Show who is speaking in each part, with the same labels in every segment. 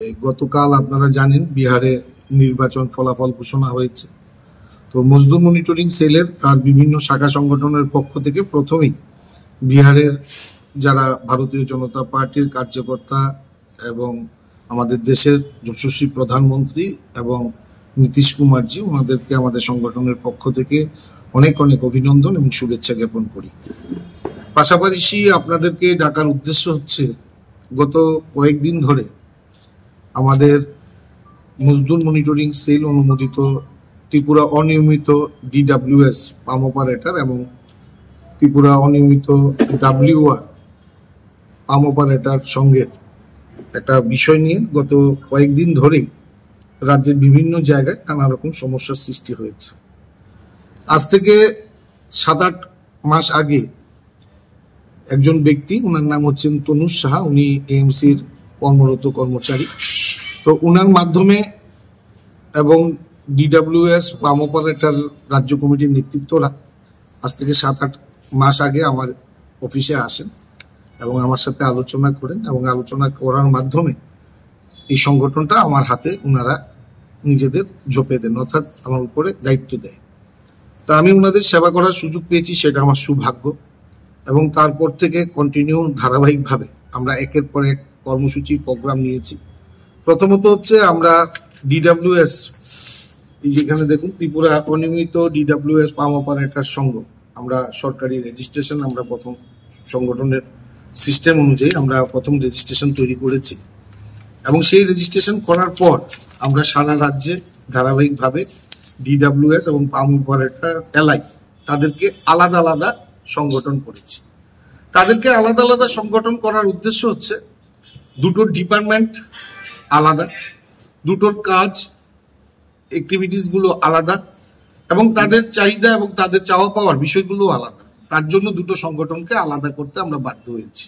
Speaker 1: গতকাল আপনারা জানেন বিহারে নির্বাচন ফলাফল ঘোষণা হয়েছে। তো মজদুর মনিটরিং সেলের তার বিভিন্ন শাখা সংগঠনের পক্ষ থেকে প্রথমেই বিহারের যারা ভারতীয় জনতা পার্টির কার্যকর্তা এবং আমাদের দেশের যশস্বী প্রধানমন্ত্রী এবং নীতিশ কুমারজি, ওনাদেরকে আমাদের সংগঠনের পক্ষ থেকে অনেক অনেক অভিনন্দন এবং শুভেচ্ছা জ্ঞাপন করি। পাশাপাশি আপনাদেরকে ডাকার উদ্দেশ্য হচ্ছে, গত কয়েকদিন ধরে আমাদের মজদুর মনিটরিং সেল অনুমোদিত ত্রিপুরা অনিয়মিত ডিডাব্লিউএস পাম অপারেটর এবং ত্রিপুরা অনিয়মিত ডাব্লিউআর পাম অপারেটর সঙ্গের একটা বিষয় নিয়ে গত কয়েকদিন ধরেই রাজ্যের বিভিন্ন জায়গায় নানা রকম সমস্যার সৃষ্টি হয়েছে। আজ থেকে 7-8 মাস আগে একজন ব্যক্তি, ওনার নাম হচ্ছেন তনুজ সাহা, উনি এএমসির কর্মরত কর্মচারী। তো উনার মাধ্যমে এবং ডিডাব্লিউএস পাম অপারেটর রাজ্য কমিটির নেতৃত্বরা আজ থেকে 7-8 মাস আগে আমার অফিসে আসেন এবং আমার সাথে আলোচনা করেন, এবং আলোচনা করার মাধ্যমে এই সংগঠনটা আমার হাতে ওনারা নিজেদের ঝোপে দেন, অর্থাৎ আমার উপরে দায়িত্ব দেয়। তা আমি ওনাদের সেবা করার সুযোগ পেয়েছি, সেটা আমার সৌভাগ্য। এবং তারপর থেকে কন্টিনিউ ধারাবাহিকভাবে আমরা একের পর এক কর্মসূচি প্রোগ্রাম নিয়েছি। প্রথমত হচ্ছে আমরা ডিডাব্লিউএস, যেখানে দেখুন ত্রিপুরা অনিয়মিত ডিডাব্লিউএস পাম অপারেটর সংঘ, আমরা সরকারি রেজিস্ট্রেশন, আমরা প্রথম সংগঠনের সিস্টেম অনুযায়ী আমরা প্রথম রেজিস্ট্রেশন তৈরি করেছি, এবং সেই রেজিস্ট্রেশন করার পর আমরা সারা রাজ্যে ধারাবাহিকভাবে ডিডাব্লিউএস এবং পাম অপারেটর এলআই তাদেরকে আলাদা আলাদা সংগঠন করেছি। তাদেরকে আলাদা আলাদা সংগঠন করার উদ্দেশ্য হচ্ছে, দুটো ডিপার্টমেন্ট আলাদা, দুটোর কাজ অ্যাক্টিভিটিস গুলো আলাদা, এবং তাদের চাহিদা এবং তাদের চাওয়া পাওয়ার বিষয়গুলো আলাদা। তার জন্য দুটো সংগঠনকে আলাদা করতে আমরা বাধ্য হয়েছি,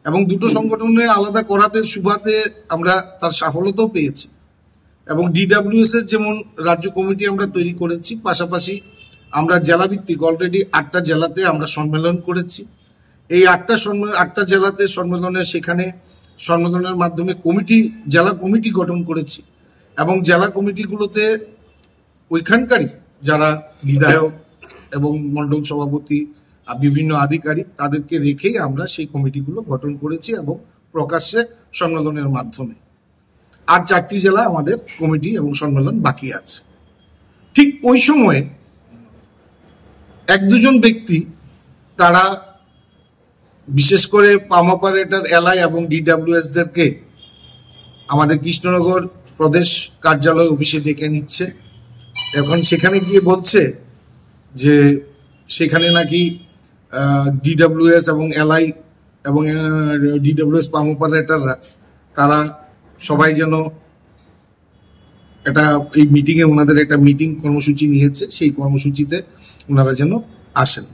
Speaker 1: এবং দুটো সংগঠনে আলাদা করাতে সুবাদে আমরা তার সফলতাও পেয়েছি। এবং ডিডাব্লিউএস এর যেমন রাজ্য কমিটি আমরা তৈরি করেছি, পাশাপাশি আমরা জেলা ভিত্তিক অলরেডি 8টা জেলাতে আমরা সম্মেলন করেছি। এই 8টা জেলাতে সেখানে সম্মেলনের মাধ্যমে জেলা কমিটি গঠন করেছি, এবং জেলা কমিটিগুলোতে ওইখানকারই যারা বিধায়ক এবং মন্ডল সভাপতি বিভিন্ন আধিকারিক তাদেরকে রেখেই আমরা সেই কমিটিগুলো গঠন করেছি, এবং প্রকাশ্যে সম্মেলনের মাধ্যমে। আর 4টি জেলা আমাদের কমিটি এবং সম্মেলন বাকি আছে। ঠিক ওই সময়ে 1-2 ব্যক্তি, তারা বিশেষ করে পাম অপারেটর এলআই এবং ডিডাব্লিউএস দেরকে আমাদের কৃষ্ণনগর প্রদেশ কার্যালয় অফিসে ডেকে নিচ্ছে। এখন সেখানে গিয়ে বলছে যে সেখানে নাকি ডিডাব্লিউএস এবং এলআই এবং ডিডাব্লিউএস পাম অপারেটররা তারা সবাই যেন এই মিটিংয়ে, ওনাদের একটা মিটিং কর্মসূচি নিয়েছে, সেই কর্মসূচিতে ওনারা যেন আসেন।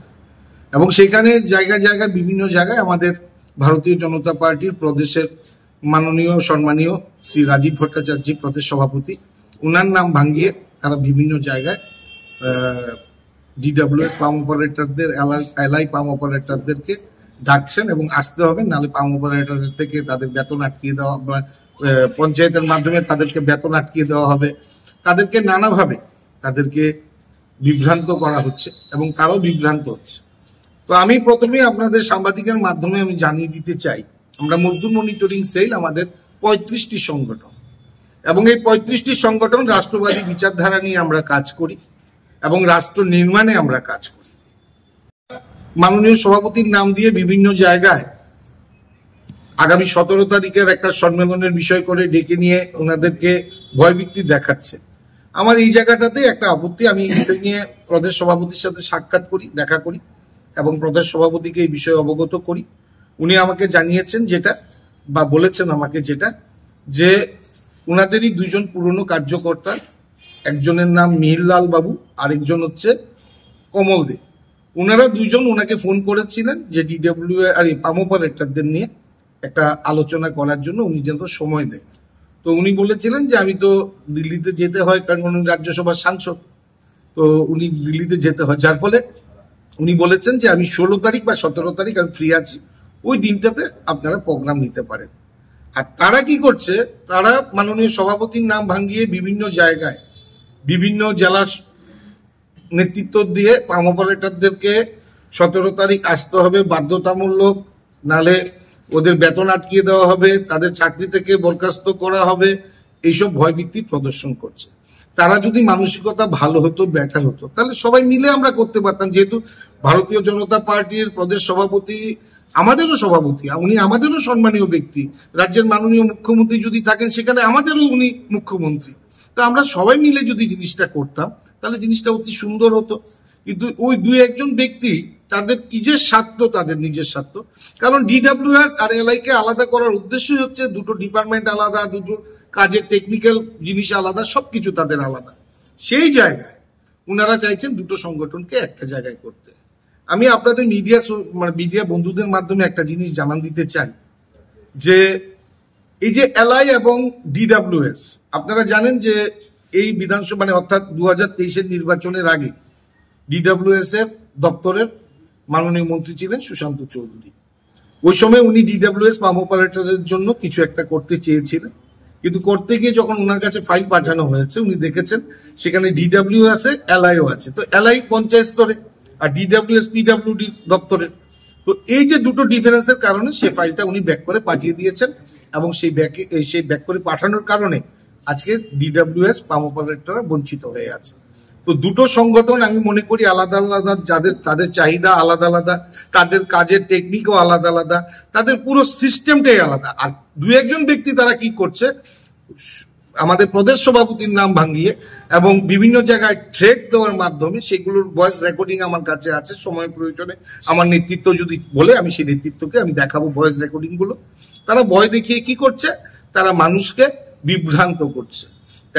Speaker 1: এবং সেখানে জায়গায় জায়গায় বিভিন্ন জায়গায় আমাদের ভারতীয় জনতা পার্টির প্রদেশের মাননীয় সম্মানীয় শ্রী রাজীব ভট্টাচার্য প্রদেশ সভাপতি, ওনার নাম ভাঙিয়ে তারা বিভিন্ন জায়গায় ডিডাব্লিউএস পাম অপারেটরদের, এলআই পাম অপারেটরদেরকে ডাকছেন এবং আসতে হবে, নাহলে পাম অপারেটরদের থেকে তাদের বেতন আটকিয়ে দেওয়া, পঞ্চায়েতের মাধ্যমে তাদেরকে বেতন আটকিয়ে দেওয়া হবে। তাদেরকে নানাভাবে তাদেরকে বিভ্রান্ত করা হচ্ছে, এবং তারাও বিভ্রান্ত হচ্ছে। তো আমি প্রথমে আপনাদের সাংবাদিকের মাধ্যমে আমি জানিয়ে দিতে চাই, আমরা মজদুর মনিটরিং সেল আমাদের 35টি সংগঠন, এবং এই 35টি সংগঠন রাষ্ট্রবাদী বিচারধারা নিয়ে আমরা কাজ করি এবং রাষ্ট্র নির্মাণে আমরা কাজ করি। মাননীয় সভাপতির নাম দিয়ে বিভিন্ন জায়গায় আগামী 17 তারিখের একটা সম্মেলনের বিষয় করে ডেকে নিয়ে ওনাদেরকে ভয়ভীতি দেখাচ্ছে। আমার এই জায়গাটাতে একটা আপত্তি। আমি এই বিষয় নিয়ে প্রদেশ সভাপতির সাথে সাক্ষাৎ করি, দেখা করি, এবং প্রদেশ সভাপতিকে এই বিষয়ে অবগত করি। উনি আমাকে জানিয়েছেন যেটা, বা বলেছেন আমাকে যেটা, যে ওনাদেরই 2জন পুরনো কার্যকর্তা, একজনের নাম মিহিরলাল বাবু, আরেকজন হচ্ছে কমল দে, ওনারা 2জন ওনাকে ফোন করেছিলেন যে পাম অপারেটরদের নিয়ে একটা আলোচনা করার জন্য উনি যেন সময় দেন। তো উনি বলেছিলেন যে আমি তো দিল্লিতে যেতে হয়, কারণ উনি রাজ্যসভার সাংসদ, তো উনি দিল্লিতে যেতে হয়, যার ফলে উনি বলেছেন যে আমি 16 তারিখ বা 17 তারিখ আমি ফ্রি আছি, ওই দিনটাতে আপনারা প্রোগ্রাম নিতে পারেন। আর তারা কি করছে, তারা মাননীয় সভাপতির নাম ভাঙিয়ে বিভিন্ন জায়গায় বিভিন্ন জেলা নেতৃত্ব দিয়ে পাম অপারেটরদেরকে 17 তারিখ আসতে হবে বাধ্যতামূলক, নালে ওদের বেতন আটকিয়ে দেওয়া হবে, তাদের চাকরি থেকে বরখাস্ত করা হবে, এইসব ভয়ভীতি প্রদর্শন করছে। তারা যদি মানসিকতা ভালো হতো, বেটার হতো, তাহলে সবাই মিলে আমরা করতে পারতাম। যেহেতু ভারতীয় জনতা পার্টির প্রদেশ সভাপতি আমাদেরও সভাপতি, উনি আমাদেরও সম্মানীয় ব্যক্তি, রাজ্যের মাননীয় মুখ্যমন্ত্রী যদি থাকেন সেখানে আমাদেরও উনি মুখ্যমন্ত্রী। তো আমরা সবাই মিলে যদি জিনিসটা করতাম তাহলে জিনিসটা অতি সুন্দর হতো। কিন্তু ওই দুই একজন ব্যক্তি তাদের নিজের স্বার্থ, তাদের নিজের স্বার্থ, কারণ ডিডব্লিউএস আর এলআই কে আলাদা করার উদ্দেশ্যই হচ্ছে দুটো ডিপার্টমেন্ট আলাদা, দুটো কাজের টেকনিক্যাল জিনিস আলাদা, সবকিছু তাদের আলাদা। সেই জায়গায় ওনারা চাইছেন দুটো সংগঠনকে একটা জায়গায় করতে। আমি আপনাদের মিডিয়া বন্ধুদের মাধ্যমে একটা জিনিস জানান দিতে চাই যে এই যে এলআই এবং ডিডব্লিউএস, আপনারা জানেন যে এই বিধানসভা অর্থাৎ 2023-এর নির্বাচনের আগে ডিডব্লিউএস এর দপ্তরের মাননীয় মন্ত্রী ছিলেন সুশান্ত চৌধুরী। ওই সময় উনি ডিডব্লিউএস পাম অপারেটরের জন্য কিছু একটা করতে চেয়েছিলেন, কিন্তু করতে গিয়ে যখন ওনার কাছে ফাইল পাঠানো হয়েছে উনি দেখেছেন সেখানে ডিডব্লিউ আছে, এলআইও আছে। তো এলআই পঞ্চায়েত স্তরে আর ডিডব্লিউএস পিডব্লিউডি দপ্তরের। তো এই যে দুটো ডিফারেন্সের কারণে সেই ফাইলটা উনি ব্যাক করে পাঠিয়ে দিয়েছেন, এবং সেই ব্যাক করে পাঠানোর কারণে আজকে ডিডব্লিউএস পাম অপারেটর বঞ্চিত হয়ে আছে। তো দুটো সংগঠন আমি মনে করি আলাদা আলাদা, তাদের চাহিদা আলাদা আলাদা, তাদের কাজের টেকনিকও আলাদা আলাদা, তাদের পুরো সিস্টেমটাই আলাদা। আর দু একজন ব্যক্তি তারা কি করছে, আমাদের প্রদেশ সভাপতির নাম ভাঙিয়ে এবং বিভিন্ন জায়গায় থ্রেট দেওয়ার মাধ্যমে সেগুলোর ভয়েস রেকর্ডিং আমার কাছে আছে। সময় প্রয়োজনে আমার নেতৃত্ব যদি বলে আমি সেই নেতৃত্বকে আমি দেখাবো ভয়েস রেকর্ডিং গুলো। তারা ভয় দেখিয়ে কি করছে, তারা মানুষকে বিভ্রান্ত করছে।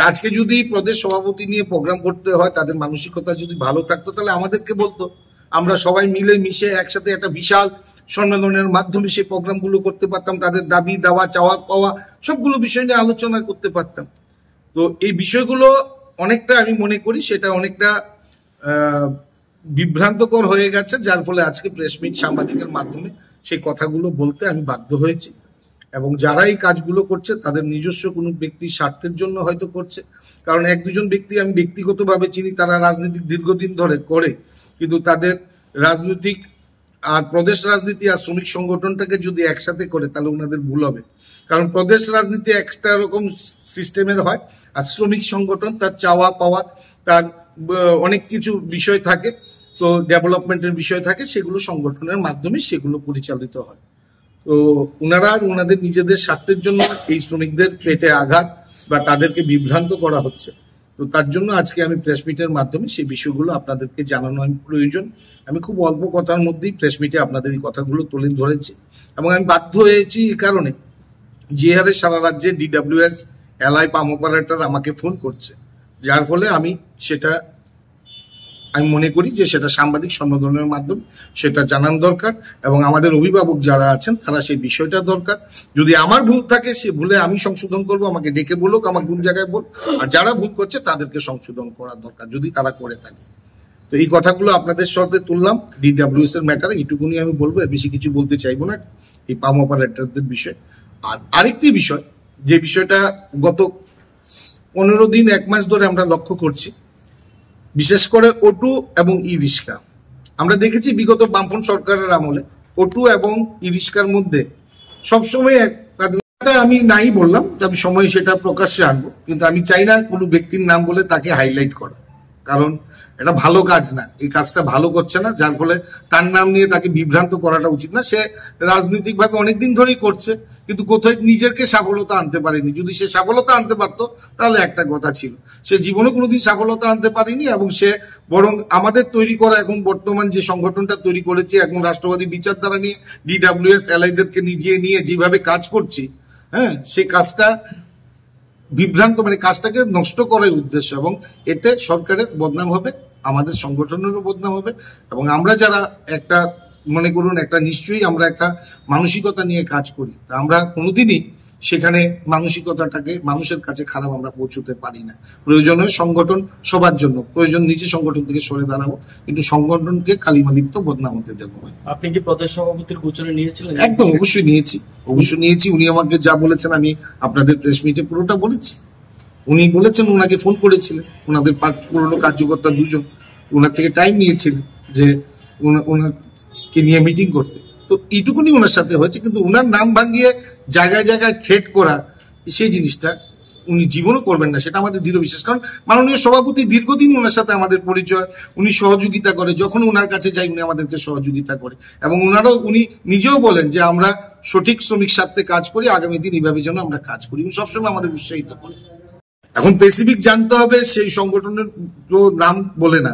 Speaker 1: আজকে যদি প্রদেশ সভাপতি নিয়ে প্রোগ্রাম করতে হয়, তাদের মানসিকতা যদি ভালো থাকতো তাহলে আমাদেরকে বলতো, আমরা সবাই মিলে মিশে একসাথে একটা বিশাল সম্মেলনের মাধ্যমে সেই প্রোগ্রামগুলো করতে পারতাম, তাদের দাবি দাওয়া চাওয়া পাওয়া সবগুলো বিষয় নিয়ে আলোচনা করতে পারতাম। তো এই বিষয়গুলো অনেকটা আমি মনে করি সেটা অনেকটা বিভ্রান্তকর হয়ে গেছে, যার ফলে আজকে প্রেস মিট সাংবাদিকের মাধ্যমে সেই কথাগুলো বলতে আমি বাধ্য হয়েছি। এবং যারা এই কাজগুলো করছে তাদের নিজস্ব কোনো ব্যক্তির স্বার্থের জন্য হয়তো করছে, কারণ এক দুজন ব্যক্তি আমি ব্যক্তিগতভাবে চিনি, তারা রাজনীতি দীর্ঘদিন ধরে করে, কিন্তু তাদের রাজনৈতিক আর প্রদেশ রাজনীতি আর শ্রমিক সংগঠনটাকে যদি একসাথে করে তাহলে ওনাদের ভুল হবে। কারণ প্রদেশ রাজনীতি একটা রকম সিস্টেমের হয়, আর শ্রমিক সংগঠন তার চাওয়া পাওয়া, তার অনেক কিছু বিষয় থাকে, তো ডেভেলপমেন্টের বিষয় থাকে, সেগুলো সংগঠনের মাধ্যমে সেগুলো পরিচালিত হয়। তো ওনারা ওনাদের নিজেদের স্বার্থের জন্য এই শ্রমিকদের পেটে আঘাত বা তাদেরকে বিভ্রান্ত করা হচ্ছে। তো তার জন্য আজকে আমি প্রেস মিটের মাধ্যমে সেই বিষয়গুলো আপনাদেরকে জানানো প্রয়োজন। আমি খুব অল্প কথার মধ্যেই প্রেস মিটে আপনাদের এই কথাগুলো তুলে ধরেছি, এবং আমি বাধ্য হয়েছি এই কারণে যে হারে সারা রাজ্যে ডিডব্লিউএস এলআই পাম অপারেটর আমাকে ফোন করছে, যার ফলে আমি মনে করি যে সেটা সাংবাদিক সম্মেলনের মাধ্যমে সেটা জানান দরকার, এবং আমাদের অভিভাবক যারা আছেন তারা সেই বিষয়টা দরকার। যদি আমার ভুল থাকে সে ভুলে আমি সংশোধন করব, আমাকে ডেকে বলুক আমার কোন জায়গায় বল, আর যারা ভুল করছে তাদেরকে সংশোধন করা দরকার যদি তারা করে থাকে। তো এই কথাগুলো আপনাদের সাথে তুললাম ডিডব্লিউএস এর ম্যাটারে, এইটুকুনি আমি বলবো, বেশি কিছু বলতে চাইবো না এই পাম অপারেটরদের বিষয়। আর আরেকটি বিষয়, যে বিষয়টা গত 15 দিন 1 মাস ধরে আমরা লক্ষ্য করছি, বিশেষ করে অটো এবং ই রিক্সা। আমরা দেখেছি বিগত বামফ্রন্ট সরকারের আমলে অটো এবং ই রিক্সার মধ্যে সবসময় আমি নাই বললাম, আমি সময় সেটা প্রকাশ্যে আনবো, কিন্তু আমি চাই না কোনো ব্যক্তির নাম বলে তাকে হাইলাইট করা, কারণ এটা ভালো কাজ না, এই কাজটা ভালো করছে না, যার ফলে তার নাম নিয়ে তাকে বিভ্রান্ত করাটা উচিত না। সে রাজনৈতিকভাবে অনেকদিন ধরেই করছে, কিন্তু কোথায় নিজেকে সফলতা আনতে পারেনি। যদি সে সফলতা আনতে পারতো তাহলে একটা কথা ছিল, সে জীবনে কোনোদিন সফলতা আনতে পারেনি, এবং সে বরং আমাদের তৈরি করা এখন বর্তমান যে সংগঠনটা তৈরি করেছে এখন রাষ্ট্রবাদী বিচারধারা নিয়ে ডিডব্লিউএস এলআইদেরকে নিয়ে যেভাবে কাজ করছি, হ্যাঁ, সেই কাজটা বিভ্রান্ত, কাজটাকে নষ্ট করার উদ্দেশ্য, এবং এতে সরকারের বদনাম হবে, আমাদের সংগঠনেরও বদনাম হবে। এবং আমরা যারা একটা মনে করুন একটা নিশ্চয়ই আমরা একটা মানসিকতা নিয়ে কাজ করি, তা আমরা কোনোদিনই সেখানে মানসিকতাটাকে মানুষের কাছে খারাপ আমরা পৌঁছতে পারি না। প্রয়োজন হয় সংগঠন সবার জন্য, প্রয়োজন নিজে সংগঠন থেকে সরে দাঁড়াবো, কিন্তু সংগঠনকে কালিমালিপ্ত বদনাম হতে দেবো না।
Speaker 2: আপনি কি প্রদেশ সভাপতির গোচরে নিয়েছিলেন?
Speaker 1: একদম, অবশ্যই নিয়েছি। উনি আমাকে যা বলেছেন আমি আপনাদের প্রেস মিটে পুরোটা বলেছি। উনি বলেছেন ওনাকে ফোন করেছিলেন, ওনাদের পুরনো কার্যকর্তা দুজন ওনার থেকে টাইম নিয়েছিলেন যে ওনাকে নিয়ে মিটিং করতে। তো এইটুকুনি ওনার সাথে হয়েছে, কিন্তু ওনার নাম ভাঙিয়ে জায়গায় জায়গায় থ্রেট করা সেই জিনিসটা উনি জীবনও করবেন না, সেটা আমাদের দৃঢ় বিশ্বাস। কারণ মাননীয় সভাপতি দীর্ঘদিন ওনার সাথে আমাদের পরিচয়, উনি সহযোগিতা করে, যখন ওনার কাছে যাই উনি আমাদেরকে সহযোগিতা করে, এবং উনি নিজেও বলেন যে আমরা সঠিক শ্রমিক স্বার্থে কাজ করি, আগামী দিন এইভাবে যেন আমরা কাজ করি, উনি সবসময় আমাদের উৎসাহিত করি। এখন স্পেসিফিক জানতে হবে সেই সংগঠনের নাম বলে না,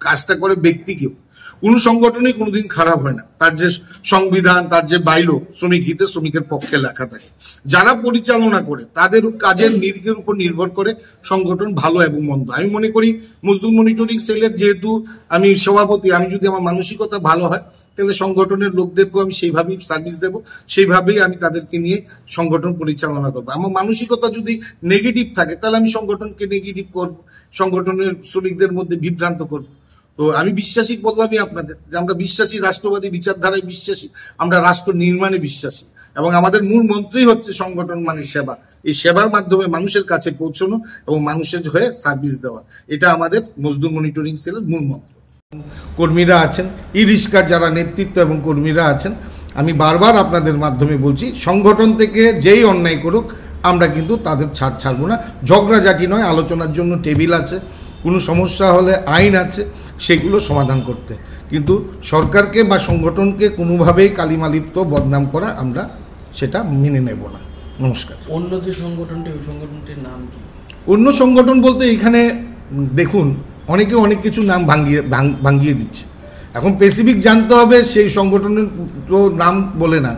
Speaker 1: কাজটা করে ব্যক্তি কেউ। কোন সংগঠনই কোনোদিন খারাপ হয় না, তার যে সংবিধান, তার যে বাইলো শ্রমিক হিতে শ্রমিকের পক্ষে লেখা থাকে। যারা পরিচালনা করে তাদের কাজের নিরিখের উপর নির্ভর করে সংগঠন ভালো এবং মন্দ। আমি মনে করি মজদুর মনিটরিং সেলের যেহেতু আমি সভাপতি, আমি যদি আমার মানসিকতা ভালো হয় তাহলে সংগঠনের লোকদেরকেও আমি সেইভাবেই সার্ভিস দেব, সেইভাবেই আমি তাদেরকে নিয়ে সংগঠন পরিচালনা করবো। আমার মানসিকতা যদি নেগেটিভ থাকে তাহলে আমি সংগঠনকে নেগেটিভ করব, সংগঠনের শ্রমিকদের মধ্যে বিভ্রান্ত করব। তো আমি বিশ্বাসী বললামই আপনাদের যে আমরা বিশ্বাসী, রাষ্ট্রবাদী বিচারধারায় বিশ্বাসী, আমরা রাষ্ট্র নির্মাণে বিশ্বাসী, এবং আমাদের মূল মন্ত্রই হচ্ছে সংগঠন মানে সেবা। এই সেবার মাধ্যমে মানুষের কাছে পৌঁছানো এবং মানুষের হয়ে সার্ভিস দেওয়া, এটা আমাদের মজদুর মনিটরিং সেলের মূল মন্ত্র। কর্মীরা আছেন, ই রিস্কার যারা নেতৃত্ব এবং কর্মীরা আছেন, আমি বারবার আপনাদের মাধ্যমে বলছি সংগঠন থেকে যেই অন্যায় করুক আমরা কিন্তু তাদের ছাড়বো না। ঝগড়াঝাটি নয়, আলোচনার জন্য টেবিল আছে, কোনো সমস্যা হলে আইন আছে, সেগুলো সমাধান করতে। কিন্তু সরকারকে বা সংগঠনকে কোনোভাবেই কালিমালিপ্ত বদনাম করা আমরা সেটা মেনে নেব না। নমস্কার।
Speaker 2: অন্য যে সংগঠনটি, ওই সংগঠনটির নাম কি?
Speaker 1: অন্য সংগঠন বলতে এখানে দেখুন অনেকে অনেক কিছু নাম ভাঙিয়ে দিচ্ছে। এখন স্পেসিফিক জানতে হবে সেই সংগঠনের নাম বলে না,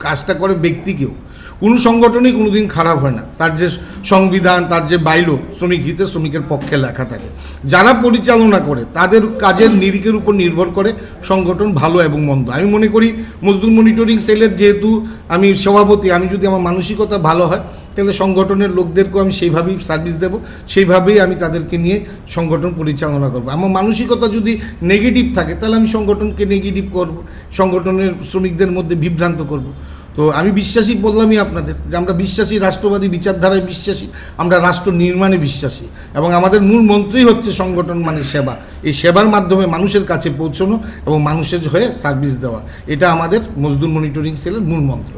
Speaker 1: কাজটা করে ব্যক্তি কেউ। কোনো সংগঠনই কোনোদিন খারাপ হয় না, তার যে সংবিধান, তার যে বাইলো শ্রমিক হিতে শ্রমিকের পক্ষে লেখা থাকে। যারা পরিচালনা করে তাদের কাজের নিরিখের উপর নির্ভর করে সংগঠন ভালো এবং মন্দ। আমি মনে করি মজদুর মনিটরিং সেলের যেহেতু আমি সভাপতি, আমি যদি আমার মানসিকতা ভালো হয় তাহলে সংগঠনের লোকদেরকেও আমি সেইভাবেই সার্ভিস দেব, সেইভাবেই আমি তাদেরকে নিয়ে সংগঠন পরিচালনা করব। আমার মানসিকতা যদি নেগেটিভ থাকে তাহলে আমি সংগঠনকে নেগেটিভ করব, সংগঠনের শ্রমিকদের মধ্যে বিভ্রান্ত করব। তো আমি বিশ্বাসী বললামই আপনাদের যে আমরা বিশ্বাসী, রাষ্ট্রবাদী বিচারধারায় বিশ্বাসী, আমরা রাষ্ট্র নির্মাণে বিশ্বাসী, এবং আমাদের মূল মন্ত্রই হচ্ছে সংগঠন মানে সেবা। এই সেবার মাধ্যমে মানুষের কাছে পৌঁছানো এবং মানুষের হয়ে সার্ভিস দেওয়া, এটা আমাদের মজদুর মনিটরিং সেলের মূল মন্ত্র।